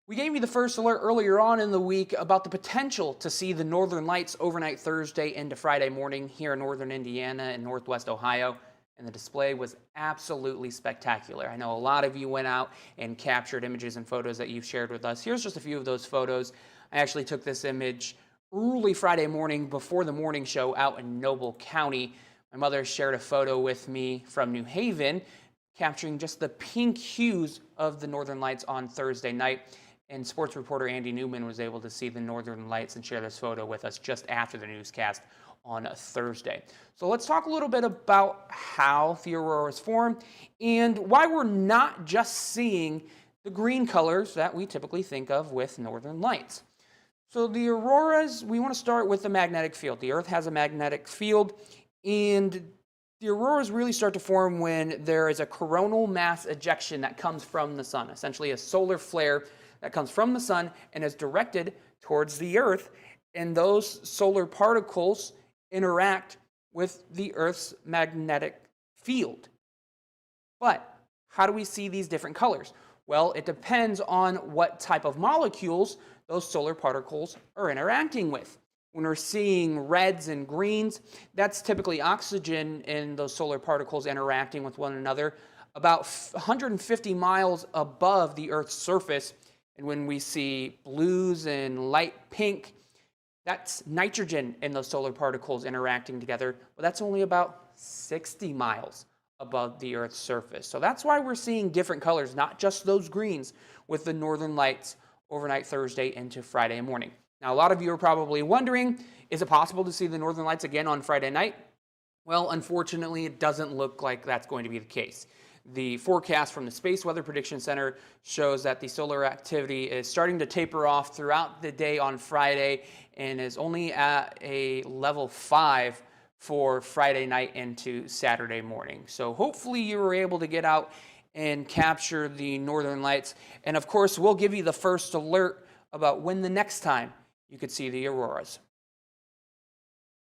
We gave you the first alert earlier on in the week about the potential to see the northern lights overnight Thursday into Friday morning here in northern Indiana and northwest Ohio. And the display was absolutely spectacular. I know a lot of you went out and captured images and photos that you've shared with us. Here's just a few of those photos. I actually took this image early Friday morning before the morning show out in Noble County. My mother shared a photo with me from New Haven, capturing just the pink hues of the northern lights on Thursday night. And sports reporter Andy Newman was able to see the northern lights and share this photo with us just after the newscast on Thursday. So let's talk a little bit about how the auroras form and why we're not just seeing the green colors that we typically think of with northern lights. So the auroras, we want to start with the magnetic field. The Earth has a magnetic field, and the auroras really start to form when there is a coronal mass ejection that comes from the sun, essentially a solar flare that comes from the sun and is directed towards the Earth, and those solar particles interact with the Earth's magnetic field. But how do we see these different colors? Well, it depends on what type of molecules those solar particles are interacting with. When we're seeing reds and greens, that's typically oxygen in those solar particles interacting with one another about 150 miles above the Earth's surface. And when we see blues and light pink, that's nitrogen in those solar particles interacting together. But that's only about 60 miles above the Earth's surface. So that's why we're seeing different colors, not just those greens, with the northern lights overnight Thursday into Friday morning. Now, a lot of you are probably wondering, is it possible to see the northern lights again on Friday night? Well, unfortunately, it doesn't look like that's going to be the case. The forecast from the Space Weather Prediction Center shows that the solar activity is starting to taper off throughout the day on Friday and is only at a level 5 for Friday night into Saturday morning. So hopefully you were able to get out and capture the northern lights. And of course, we'll give you the first alert about when the next time you could see the auroras.